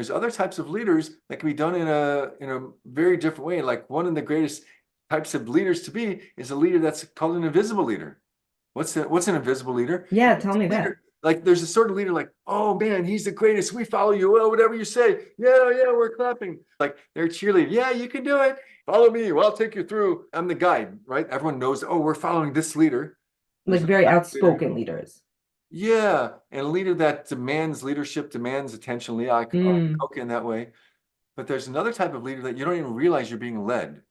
There's other types of leaders that can be done in a very different way. Like one of the greatest types of leaders to be is a leader that's called an invisible leader. What's an invisible leader? Yeah, It's tell a me that. leader, like there's a sort of leader like, oh man, he's the greatest. We follow you. Well, whatever you say. Yeah, yeah, we're clapping. Like they're cheerleading. Yeah, you can do it. Follow me. Well, I'll take you through. I'm the guide, right? Everyone knows, oh, we're following this leader. Like There's a very leader. outspoken leaders. Yeah, and a leader that demands leadership, demands attention. Yeah, I like Mm. okay in that way. But there's another type of leader that you don't even realize you're being led.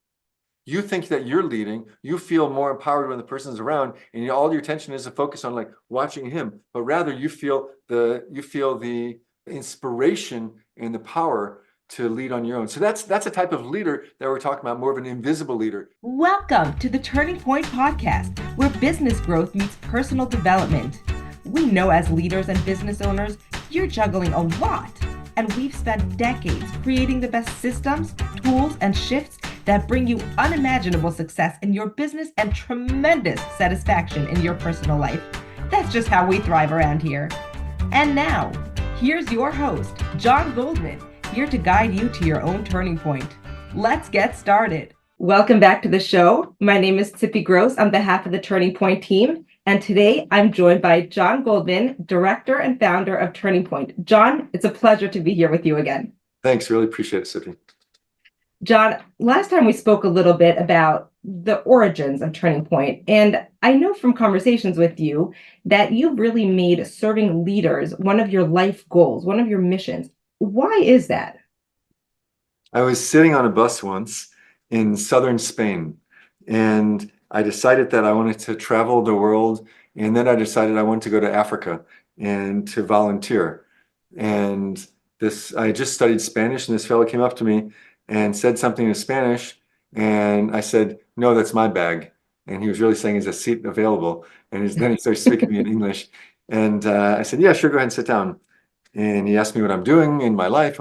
You think that you're leading, you feel more empowered when the person's around, and all your attention is to focus on like watching him, but rather you feel the inspiration and the power to lead on your own. So that's a type of leader that we're talking about, more of an invisible leader. Welcome to the Turning Point podcast, where business growth meets personal development. We know as leaders and business owners, you're juggling a lot, and we've spent decades creating the best systems, tools, and shifts that bring you unimaginable success in your business and tremendous satisfaction in your personal life. That's just how we thrive around here. And now, here's your host, John Goldman, here to guide you to your own turning point. Let's get started. Welcome back to the show. My name is Tsippi Gross on behalf of the Turning Point team. And today I'm joined by John Goldman, director and founder of Turning Point. John, it's a pleasure to be here with you again. Thanks, really appreciate it, Sippy. John, last time we spoke a little bit about the origins of Turning Point, and I know from conversations with you that you've really made serving leaders one of your life goals, one of your missions. Why is that? I was sitting on a bus once in southern Spain, and I decided that I wanted to travel the world, and then I decided I wanted to go to Africa and to volunteer. And I just studied Spanish, and this fellow came up to me and said something in Spanish, and I said, "No, that's my bag." And he was really saying, "Is a seat available?" And then he started speaking to me in English, and I said, "Yeah, sure, go ahead and sit down." And he asked me what I'm doing in my life,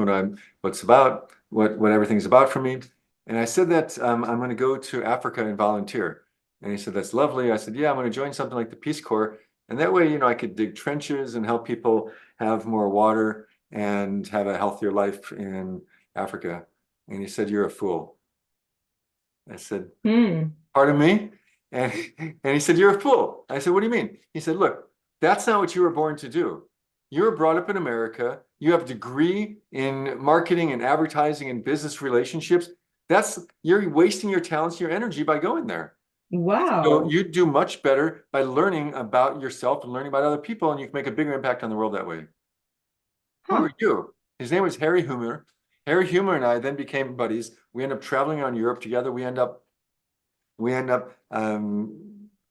what's about, what everything's about for me. And I said that I'm going to go to Africa and volunteer. And he said, "That's lovely." I said, "Yeah, I'm going to join something like the Peace Corps. And that way, I could dig trenches and help people have more water and have a healthier life in Africa." And he said, "You're a fool." I said, Hmm. "Pardon me?" And, and he said, "You're a fool." I said, "What do you mean?" He said, "Look, that's not what you were born to do. You were brought up in America. You have a degree in marketing and advertising and business relationships. You're wasting your talents, your energy by going there. So Wow. you do much better by learning about yourself and learning about other people, and you can make a bigger impact on the world that way. Who Huh. are you?" His name was Harry Humer. Harry Humer and I then became buddies. We end up traveling around Europe together. We end up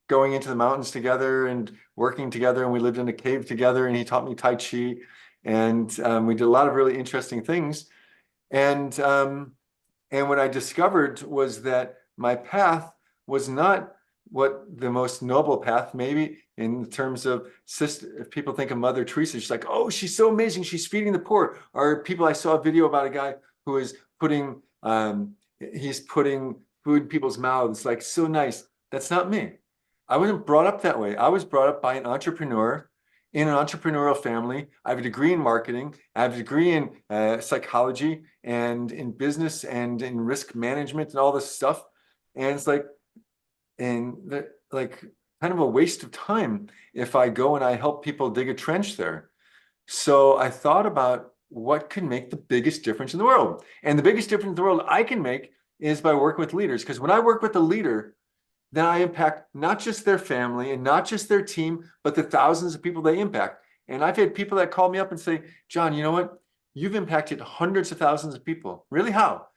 going into the mountains together and working together, and we lived in a cave together, and he taught me Tai Chi, and we did a lot of really interesting things. And what I discovered was that my path was not what the most noble path, maybe in terms of sister. If people think of Mother Teresa, she's like, "Oh, she's so amazing. She's feeding the poor." Or I saw a video about a guy who is he's putting food in people's mouths, like so nice. That's not me. I wasn't brought up that way. I was brought up by an entrepreneur in an entrepreneurial family. I have a degree in marketing. I have a degree in psychology and in business and in risk management and all this stuff. And it's like, like kind of a waste of time if I go and I help people dig a trench there. So I thought about what can make the biggest difference in the world. And the biggest difference in the world I can make is by working with leaders. Because when I work with a leader, then I impact not just their family and not just their team, but the thousands of people they impact. And I've had people that call me up and say, "John, you know what? You've impacted hundreds of thousands of people." "Really? How?"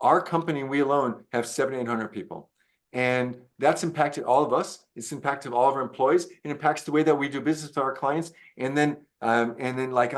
"Our company, we alone have 700-800 people. And that's impacted all of us. It's impacted all of our employees. It impacts the way that we do business with our clients. And then like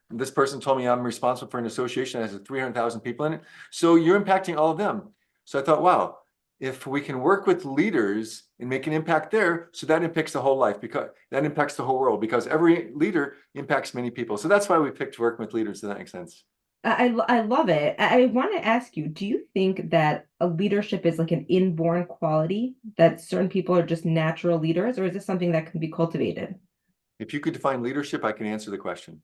this person told me I'm responsible for an association that has 300,000 people in it. So you're impacting all of them." So I thought, wow, if we can work with leaders and make an impact there, so that impacts the whole life, because that impacts the whole world, because every leader impacts many people. So that's why we picked working with leaders. Does that make sense? I love it. I want to ask you, do you think that a leadership is like an inborn quality, that certain people are just natural leaders, or is this something that can be cultivated? If you could define leadership, I can answer the question.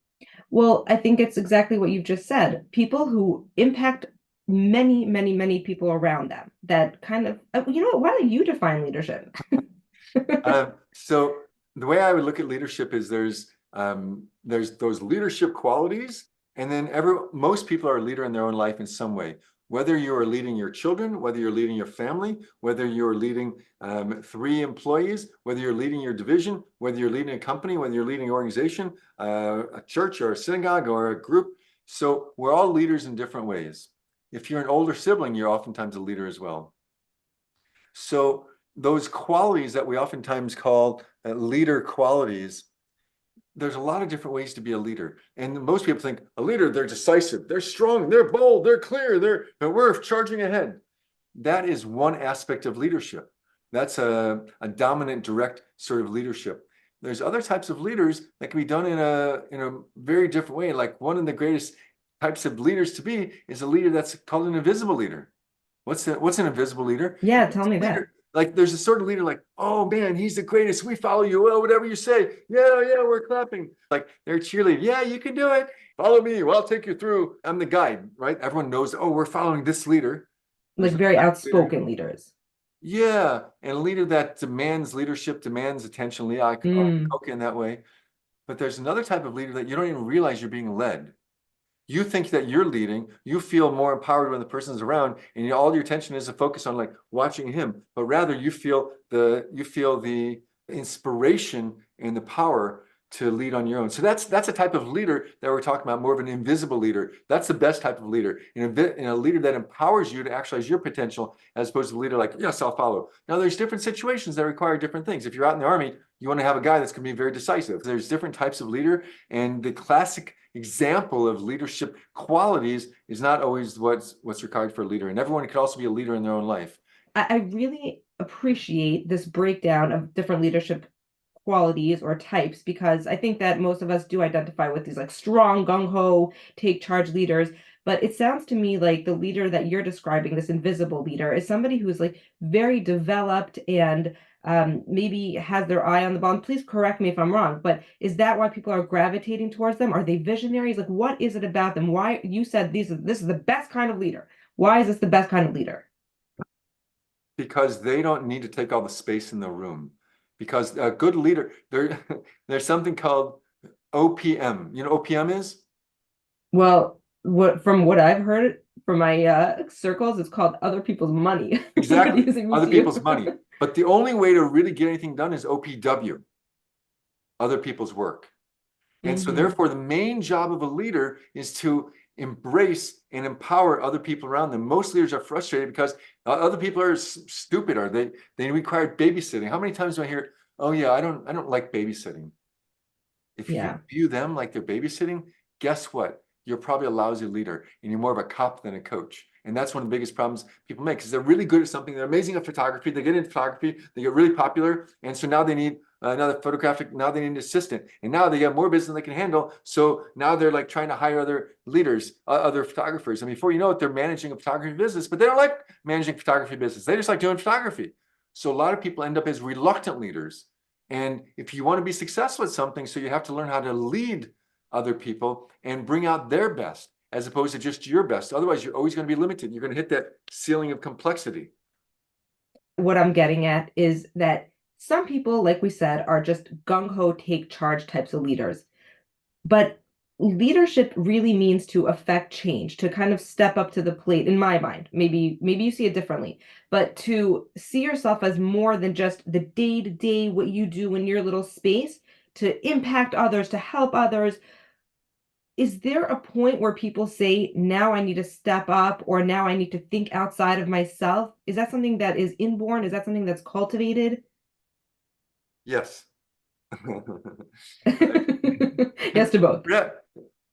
Well, I think it's exactly what you've just said. People who impact many, many, many people around them that kind of, you know what, why don't you define leadership? So the way I would look at leadership is there's those leadership qualities, and then most people are a leader in their own life in some way. Whether you are leading your children, whether you're leading your family, whether you're leading 3 employees, whether you're leading your division, whether you're leading a company, whether you're leading an organization, a church or a synagogue or a group. So we're all leaders in different ways. If you're an older sibling, you're oftentimes a leader as well. So those qualities that we oftentimes call leader qualities, there's a lot of different ways to be a leader. And most people think a leader, they're decisive, they're strong, they're bold, they're clear, but we're charging ahead. That is one aspect of leadership. That's a dominant, direct sort of leadership. There's other types of leaders that can be done in a very different way. Like one of the greatest types of leaders to be is a leader that's called an invisible leader. What's an invisible leader? Yeah, tell me that. Like there's a sort of leader like, oh man, he's the greatest. We follow you. Well, whatever you say. Yeah, we're clapping. Like they're cheerleading. Yeah, you can do it. Follow me. Well, I'll take you through. I'm the guide, right? Everyone knows, oh, we're following this leader. Like very outspoken leaders. Yeah, and a leader that demands leadership, demands attention. Yeah, I can cook in that way. But there's another type of leader that you don't even realize you're being led. You think that you're leading, you feel more empowered when the person's around, and all your attention is to focus on like watching him, but rather you feel the inspiration and the power to lead on your own. So that's a type of leader that we're talking about, more of an invisible leader. That's the best type of leader, and a leader that empowers you to actualize your potential, as opposed to a leader like, yes, I'll follow. Now there's different situations that require different things. If you're out in the army, you want to have a guy that's going to be very decisive. There's different types of leader, and the classic example of leadership qualities is not always what's required for a leader. And everyone can also be a leader in their own life. I really appreciate this breakdown of different leadership qualities or types, because I think that most of us do identify with these like strong, gung-ho, take charge leaders. But it sounds to me like the leader that you're describing, this invisible leader, is somebody who's like very developed and maybe has their eye on the ball. Please correct me if I'm wrong, but is that why people are gravitating towards them? Are they visionaries? Like, what is it about them? Why you said this is the best kind of leader? Why is this the best kind of leader? Because they don't need to take all the space in the room. Because a good leader, there's something called OPM. You know what OPM is? Well, from what I've heard from my circles, it's called other people's money. Exactly, other people's money. But the only way to really get anything done is OPW, other people's work. And so therefore, the main job of a leader is to embrace and empower other people around them. Most leaders are frustrated because other people are stupid, or they require babysitting. How many times do I hear, oh yeah, I don't like babysitting? If you view them like they're babysitting, guess what? You're probably a lousy leader, and you're more of a cop than a coach. And that's one of the biggest problems people make, because they're really good at something. They're amazing at photography. They get into photography. They get really popular. And so now they need now they need an assistant. And now they got more business than they can handle. So now they're like trying to hire other leaders, other photographers. And before you know it, they're managing a photography business, but they don't like managing photography business. They just like doing photography. So a lot of people end up as reluctant leaders. And if you want to be successful at something, so you have to learn how to lead other people and bring out their best, as opposed to just your best. Otherwise, you're always going to be limited. You're going to hit that ceiling of complexity. What I'm getting at is that some people, like we said, are just gung-ho, take charge types of leaders. But leadership really means to affect change, to kind of step up to the plate, in my mind. Maybe you see it differently, but to see yourself as more than just the day-to-day, what you do in your little space, to impact others, to help others. Is there a point where people say, now I need to step up, or now I need to think outside of myself? Is that something that is inborn? Is that something that's cultivated? Yes. Yes to both.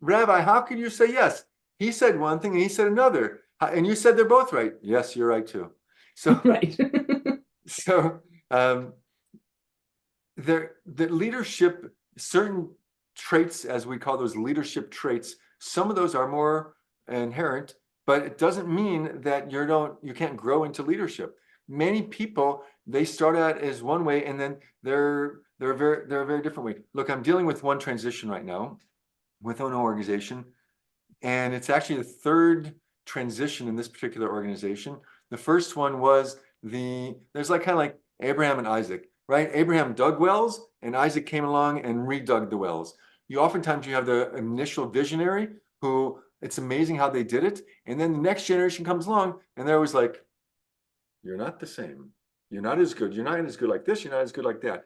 Rabbi, how can you say yes? He said one thing and he said another. And you said they're both right. Yes, you're right too. So, right. So the leadership, certain traits, as we call those leadership traits, some of those are more inherent, but it doesn't mean that you can't grow into leadership. Many people, they start out as one way, and then they're a very different way. Look, I'm dealing with one transition right now with an organization, and it's actually the third transition in this particular organization. The first one was there's like kind of like Abraham and Isaac, right? Abraham dug wells and Isaac came along and redug the wells. Oftentimes you have the initial visionary who, it's amazing how they did it. And then the next generation comes along and they're always like, you're not the same. You're not as good. You're not as good like this. You're not as good like that.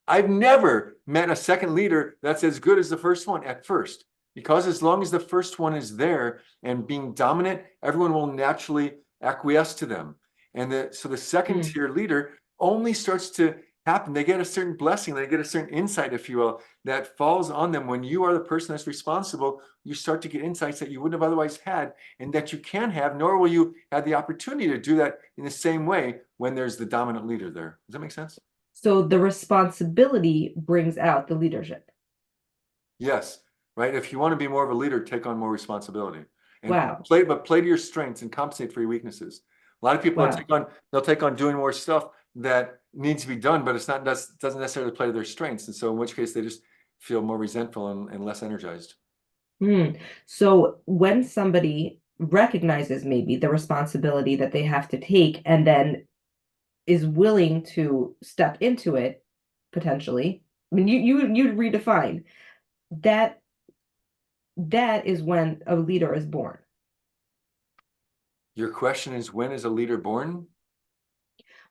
I've never met a second leader that's as good as the first one at first, because as long as the first one is there and being dominant, everyone will naturally acquiesce to them. And so the second tier leader only starts to happen. They get a certain blessing, they get a certain insight, if you will, that falls on them. When you are the person that's responsible, you start to get insights that you wouldn't have otherwise had and that you can have, nor will you have the opportunity to do that in the same way when there's the dominant leader there. Does that make sense? So the responsibility brings out the leadership. Yes, right. If you want to be more of a leader, take on more responsibility and Wow. play to your strengths and compensate for your weaknesses. A lot of people Wow. they'll take on doing more stuff that needs to be done, but doesn't necessarily play to their strengths. And so in which case they just feel more resentful and less energized. So when somebody recognizes maybe the responsibility that they have to take and then is willing to step into it potentially, I mean, you redefine that that is when a leader is born. Your question is, when is a leader born?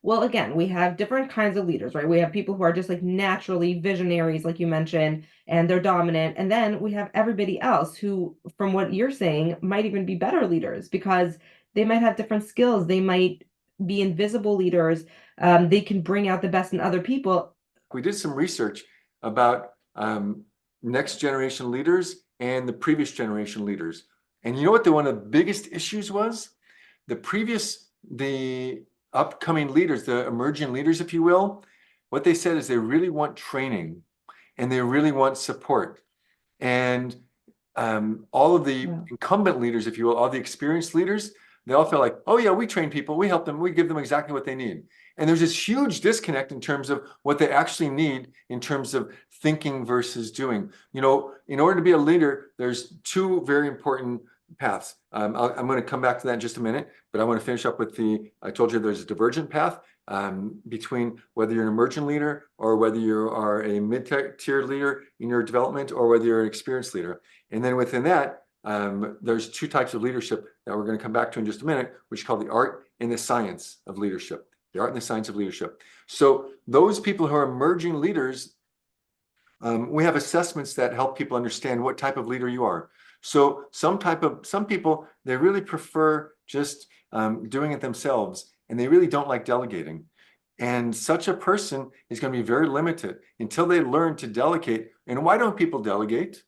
Well, again, we have different kinds of leaders, right? We have people who are just like naturally visionaries, like you mentioned, and they're dominant. And then we have everybody else who, from what you're saying, might even be better leaders because they might have different skills. They might be invisible leaders. They can bring out the best in other people. We did some research about next generation leaders and the previous generation leaders. And you know what one of the biggest issues was? The upcoming leaders, the emerging leaders, if you will, what they said is they really want training and they really want support. And all of the incumbent leaders, if you will, all the experienced leaders, they all feel like, oh yeah, we train people, we help them, we give them exactly what they need. And there's this huge disconnect in terms of what they actually need in terms of thinking versus doing. In order to be a leader, there's two very important paths. I'm going to come back to that in just a minute, but I want to finish up with I told you there's a divergent path between whether you're an emergent leader or whether you are a mid-tier leader in your development or whether you're an experienced leader. And then within that, there's two types of leadership that we're going to come back to in just a minute, which is called the art and the science of leadership. The art and the science of leadership. So those people who are emerging leaders, we have assessments that help people understand what type of leader you are. So some people, they really prefer just doing it themselves, and they really don't like delegating. And such a person is going to be very limited until they learn to delegate. And why don't people delegate?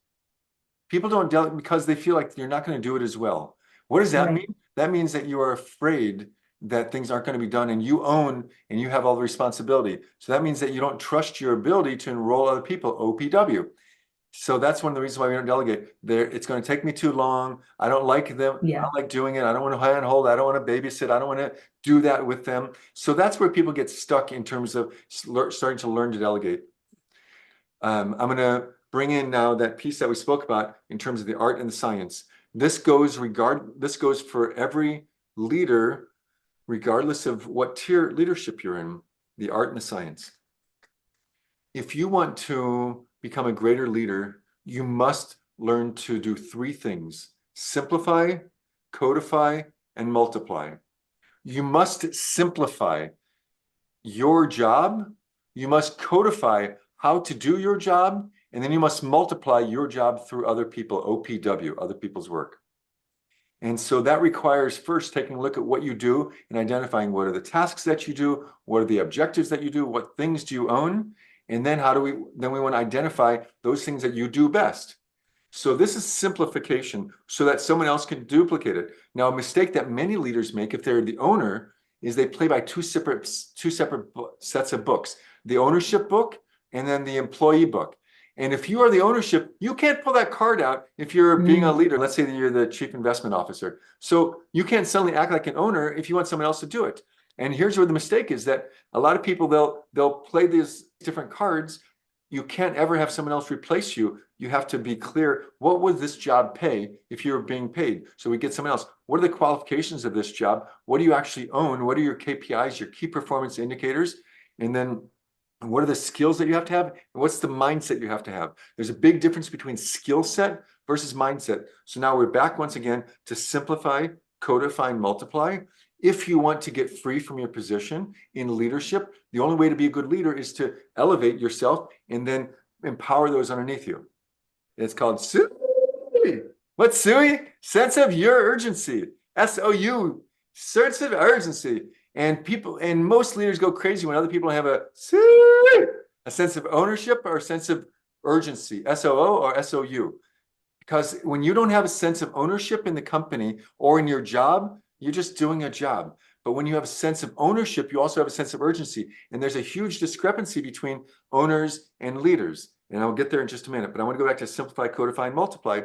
People don't delegate because they feel like you're not going to do it as well. What does that mean? That means that you are afraid that things aren't going to be done and you own and you have all the responsibility. So that means that you don't trust your ability to enroll other people, OPW. So that's one of the reasons why we don't delegate. It's going to take me too long. I don't like them. I don't like doing it. I don't want to handhold. I don't want to babysit. I don't want to do that with them. So that's where people get stuck in terms of starting to learn to delegate. I'm going to bring in now that piece that we spoke about in terms of the art and the science. This goes for every leader, regardless of what tier leadership you're in, the art and the science. If you want to become a greater leader, you must learn to do three things: simplify, codify, and multiply. You must simplify your job, you must codify how to do your job, and then you must multiply your job through other people, OPW, other people's work. And so that requires first taking a look at what you do and identifying what are the tasks that you do, what are the objectives that you do, what things do you own, and then we want to identify those things that you do best. So this is simplification so that someone else can duplicate it. Now, a mistake that many leaders make if they're the owner is they play by two separate sets of books, the ownership book and then the employee book. And if you are the ownership, you can't pull that card out if you're being a leader. Let's say that you're the chief investment officer. So you can't suddenly act like an owner if you want someone else to do it. And here's where the mistake is, that a lot of people, they'll play these different cards you can't ever have someone else replace you. You have to be clear, what would this job pay if you were being paid? So we get someone else. What are the qualifications of this job? What do you actually own? What are your KPIs, your key performance indicators? And then what are the skills that you have to have? And what's the mindset you have to have? There's a big difference between skill set versus mindset. So now we're back once again to simplify, codify, and multiply. If you want to get free from your position in leadership, the only way to be a good leader is to elevate yourself and then empower those underneath you. It's called SUI. What's SUI? Sense of your urgency. SOU. Sense of urgency. And people, and most leaders go crazy when other people have a sense of ownership or a sense of urgency, SOO or SOU. Because when you don't have a sense of ownership in the company or in your job, you're just doing a job. But when you have a sense of ownership, you also have a sense of urgency. And there's a huge discrepancy between owners and leaders. And I'll get there in just a minute, but I want to go back to simplify, codify, and multiply,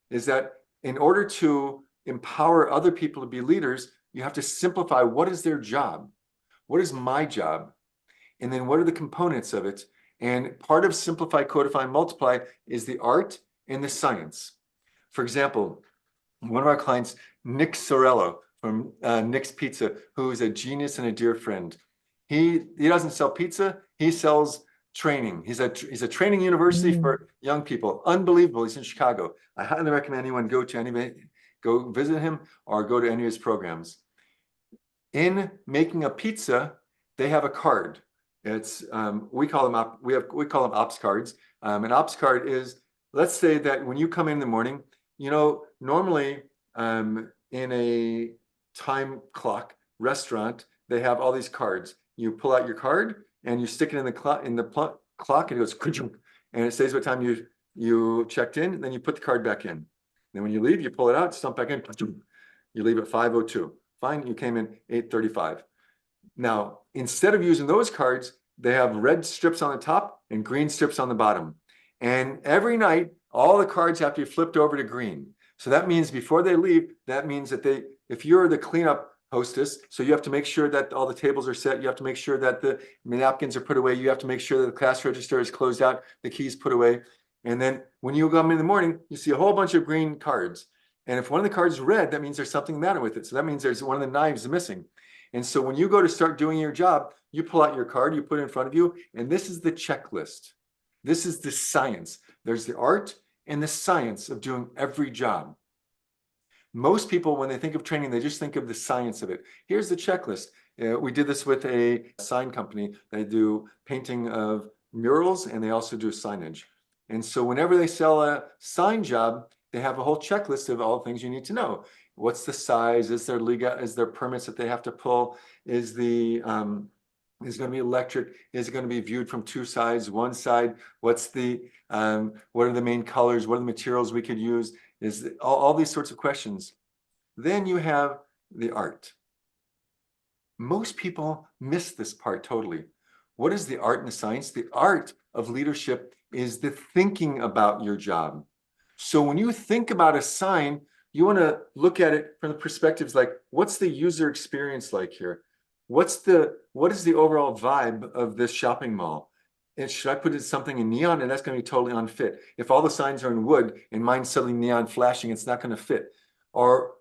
is that in order to empower other people to be leaders, you have to simplify what is their job? What is my job? And then what are the components of it? And part of simplify, codify, and multiply is the art and the science. For example, one of our clients, Nick Sorello from Nick's Pizza, who is a genius and a dear friend. He doesn't sell pizza, he sells training. He's a training university for young people. Unbelievable. He's in Chicago. I highly recommend anyone go visit him or go to any of his programs. In making a pizza, they have a card. It's we call them ops cards. An ops card is, let's say that when you come in the morning, normally in a time clock restaurant, they have all these cards. You pull out your card and you stick it in the clock, and it goes, and it says what time you checked in, and then you put the card back in. Then when you leave, you pull it out, stump back in, you leave at 5:02. Fine, you came in 8:35. Now, instead of using those cards, they have red strips on the top and green strips on the bottom. And every night, all the cards have to be flipped over to green. So that means before they leave, that means that if you're the cleanup hostess, so you have to make sure that all the tables are set, you have to make sure that the napkins are put away, you have to make sure that the cash register is closed out, the keys put away. And then when you come in the morning, you see a whole bunch of green cards. And if one of the cards is red, that means there's something the matter with it. So that means there's one of the knives missing. And so when you go to start doing your job, you pull out your card, you put it in front of you, and this is the checklist. This is the science. There's the art and the science of doing every job. Most people, when they think of training, they just think of the science of it. Here's the checklist. We did this with a sign company. They do painting of murals, and they also do signage. And so whenever they sell a sign job, they have a whole checklist of all the things you need to know. What's the size? Is there permits that they have to pull? Is it going to be electric? Is it going to be viewed from two sides, one side? What are the main colors? What are the materials we could use? All these sorts of questions. Then you have the art. Most people miss this part totally. What is the art and the science? The art of leadership is the thinking about your job. So when you think about a sign, you want to look at it from the perspectives like, what's the user experience like here? What is the overall vibe of this shopping mall? And should I put in something in neon? And that's going to be totally unfit. If all the signs are in wood and mine's suddenly neon flashing, it's not going to fit. Or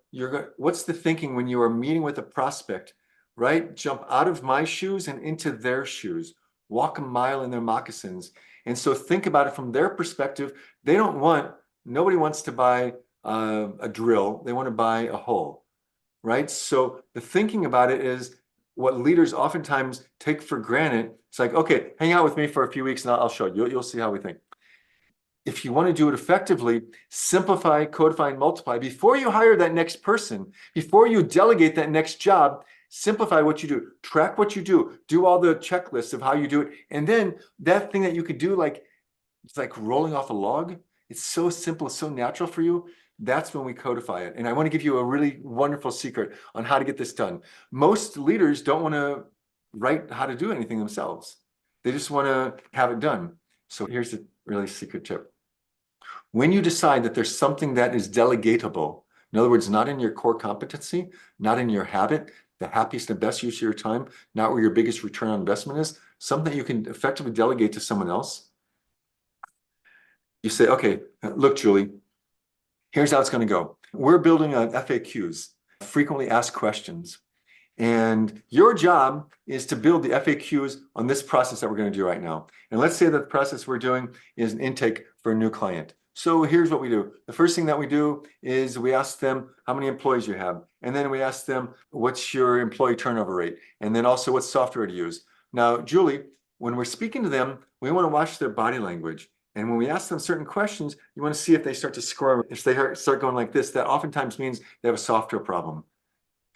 what's the thinking when you are meeting with a prospect, right? Jump out of my shoes and into their shoes. Walk a mile in their moccasins. And so think about it from their perspective. Nobody wants to buy a drill. They want to buy a hole, right? So the thinking about it is what leaders oftentimes take for granted. It's like, okay, hang out with me for a few weeks and I'll show you. You'll see how we think. If you want to do it effectively, simplify, codify, and multiply. Before you hire that next person, before you delegate that next job, simplify what you do, track what you do all the checklists of how you do it. And then that thing that you could do, it's like rolling off a log. It's so simple, it's so natural for you. That's when we codify it. And I want to give you a really wonderful secret on how to get this done. Most leaders don't want to write how to do anything themselves. They just want to have it done. So here's the really secret tip. When you decide that there's something that is delegatable, in other words, not in your core competency, not in your habit, the happiest and best use of your time, not where your biggest return on investment is, something that you can effectively delegate to someone else, You say, okay, look, Julie, here's how it's going to go. We're building on FAQs, frequently asked questions. And your job is to build the FAQs on this process that we're going to do right now. And let's say that the process we're doing is an intake for a new client. So here's what we do. The first thing that we do is we ask them how many employees you have. And then we ask them, what's your employee turnover rate? And then also what software to use. Now, Julie, when we're speaking to them, we want to watch their body language. And when we ask them certain questions, you want to see if they start to squirm. If they start going like this, that oftentimes means they have a software problem.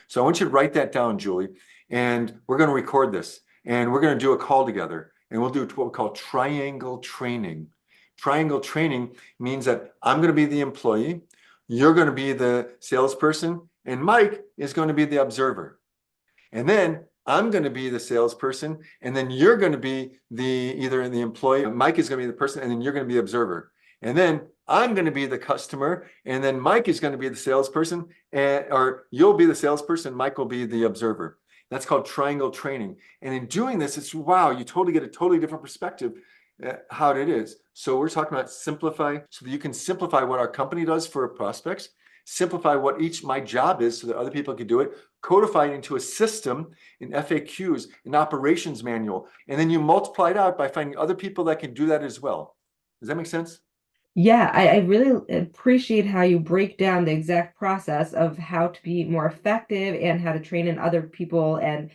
So I want you to write that down, Julie, and we're going to record this, and we're going to do a call together, and we'll do what we call triangle training. Triangle training means that I'm going to be the employee, you're going to be the salesperson, and Mike is going to be the observer. And then I'm going to be the salesperson, and then you're going to be either the employee, Mike is going to be the person, and then you're going to be the observer. And then I'm going to be the customer, and then Mike is going to be the salesperson, or you'll be the salesperson, Mike will be the observer. That's called triangle training. And in doing this, it's wow, you totally get a totally different perspective how it is. So we're talking about simplify, so that you can simplify what our company does for prospects, simplify what my job is so that other people can do it, codify it into a system in FAQs, an operations manual, and then you multiply it out by finding other people that can do that as well. Does that make sense? Yeah, I really appreciate how you break down the exact process of how to be more effective and how to train in other people. And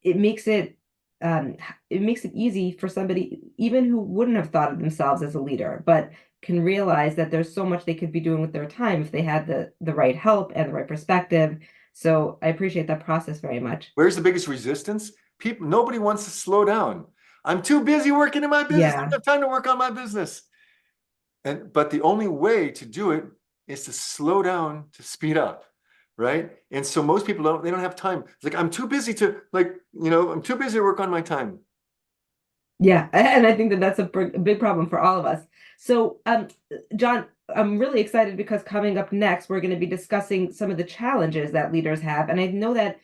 it makes it um, it makes it easy for somebody even who wouldn't have thought of themselves as a leader, but can realize that there's so much they could be doing with their time if they had the right help and the right perspective. So I appreciate that process very much. Where's the biggest resistance? People, nobody wants to slow down. I'm too busy working in my business. I don't Yeah. have time to work on my business. But the only way to do it is to slow down, to speed up, right? And so most people don't have time. It's like I'm too busy to I'm too busy to work on my time. Yeah, and I think that that's a big problem for all of us. So, John, I'm really excited because coming up next, we're going to be discussing some of the challenges that leaders have. And I know that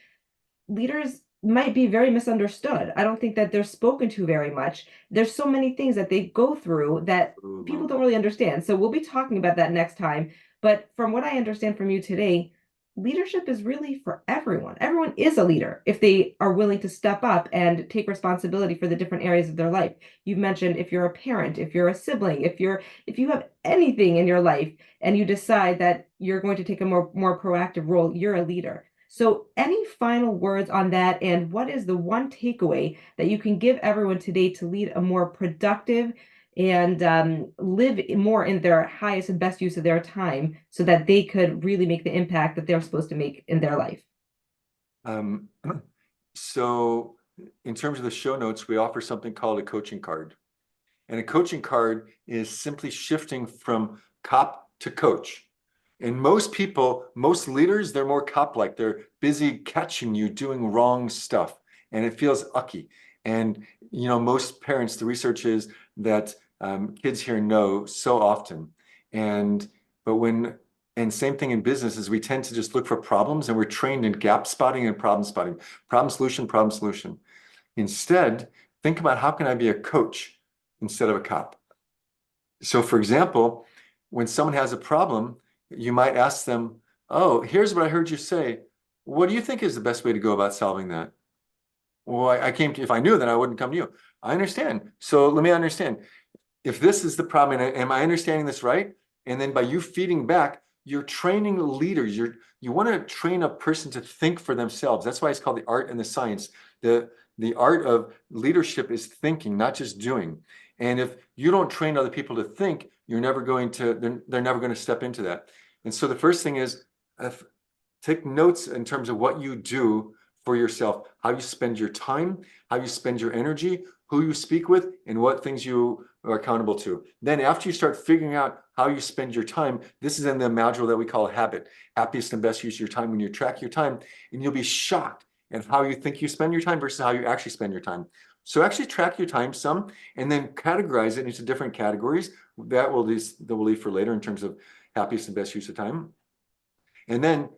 leaders might be very misunderstood. I don't think that they're spoken to very much. There's so many things that they go through that people don't really understand. So we'll be talking about that next time. But from what I understand from you today, leadership is really for everyone. Everyone is a leader if they are willing to step up and take responsibility for the different areas of their life. You've mentioned if you're a parent, if you're a sibling, if you have anything in your life and you decide that you're going to take a more proactive role, you're a leader. So, any final words on that? And what is the one takeaway that you can give everyone today to lead a more productive and live more in their highest and best use of their time so that they could really make the impact that they're supposed to make in their life? Um, so in terms of the show notes, we offer something called a coaching card. And a coaching card is simply shifting from cop to coach. And most people, most leaders, they're more cop-like. They're busy catching you doing wrong stuff, and it feels ucky. And most parents, the research is that kids hear no so often. And same thing in business is we tend to just look for problems, and we're trained in gap spotting and problem spotting, problem solution, problem solution. Instead, think about how can I be a coach instead of a cop? So for example, when someone has a problem, you might ask them, oh, here's what I heard you say. What do you think is the best way to go about solving that? Well, I came to, if I knew, then I wouldn't come to you. I understand. So let me understand. If this is the problem, and am I understanding this right? And then by you feeding back, you're training leaders. You want to train a person to think for themselves. That's why it's called the art and the science. The art of leadership is thinking, not just doing. And if you don't train other people to think, they're never going to step into that. And so the first thing is take notes in terms of what you do for yourself, how you spend your time, how you spend your energy, who you speak with, and what things you are accountable to. Then after you start figuring out how you spend your time, this is in the module that we call habit, happiest and best use of your time. When you track your time, and you'll be shocked at how you think you spend your time versus how you actually spend your time. So actually track your time some, and then categorize it into different categories. That will leave for later in terms of happiest and best use of time. And then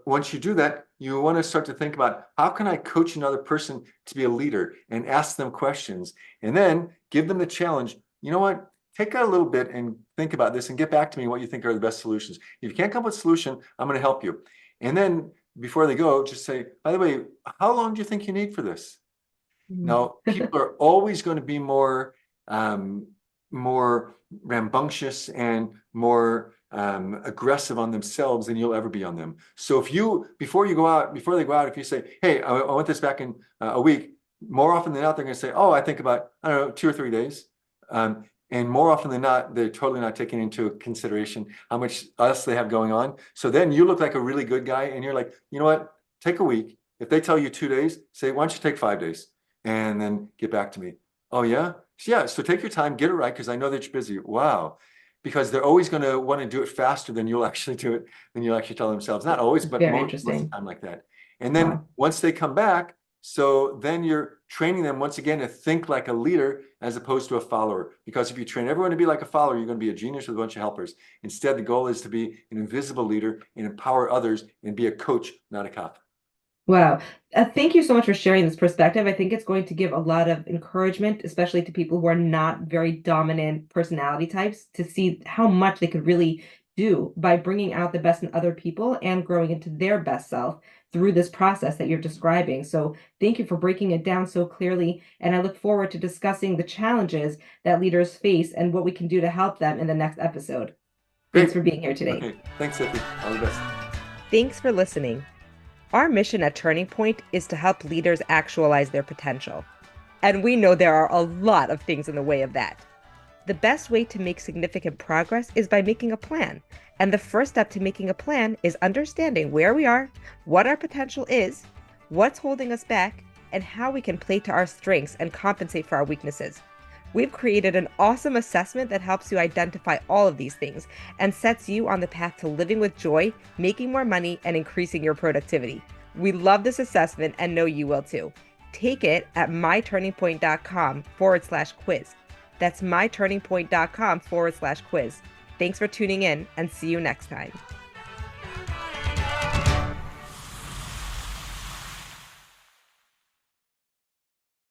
once you do that, you want to start to think about how can I coach another person to be a leader and ask them questions, and then give them the challenge. You know what? take a little bit and think about this and get back to me what you think are the best solutions. If you can't come up with a solution, I'm going to help you. And then before they go, just say, by the way, how long do you think you need for this? Now, people are always going to be more rambunctious and more aggressive on themselves than you'll ever be on them. So if you, before they go out, if you say, hey, I want this back in a week, more often than not, they're going to say, oh, I think about, I don't know, 2 or 3 days. And more often than not, they're totally not taking into consideration how much else they have going on. So then you look like a really good guy and you're like, you know what, take a week. If they tell you 2 days, say, why don't you take 5 days and then get back to me. Oh yeah? Yeah, so take your time, get it right, because I know that you're busy. Wow. Because they're always going to want to do it faster than you'll actually do it, than you'll actually tell themselves. Not always, but Very most of the interesting. time like that. And then once they come back, so then you're training them once again to think like a leader as opposed to a follower. Because if you train everyone to be like a follower, you're going to be a genius with a bunch of helpers. Instead, the goal is to be an invisible leader and empower others and be a coach, not a cop. Wow. Thank you so much for sharing this perspective. I think it's going to give a lot of encouragement, especially to people who are not very dominant personality types, to see how much they could really do by bringing out the best in other people and growing into their best self through this process that you're describing. So thank you for breaking it down so clearly. And I look forward to discussing the challenges that leaders face and what we can do to help them in the next episode. Thanks Great. for being here today. Okay. Thanks, Tsippi. All the best. Thanks for listening. Our mission at Turning Point is to help leaders actualize their potential. And we know there are a lot of things in the way of that. The best way to make significant progress is by making a plan. And the first step to making a plan is understanding where we are, what our potential is, what's holding us back, and how we can play to our strengths and compensate for our weaknesses. We've created an awesome assessment that helps you identify all of these things and sets you on the path to living with joy, making more money, and increasing your productivity. We love this assessment and know you will too. Take it at myturningpoint.com/quiz. That's myturningpoint.com/quiz. Thanks for tuning in and see you next time.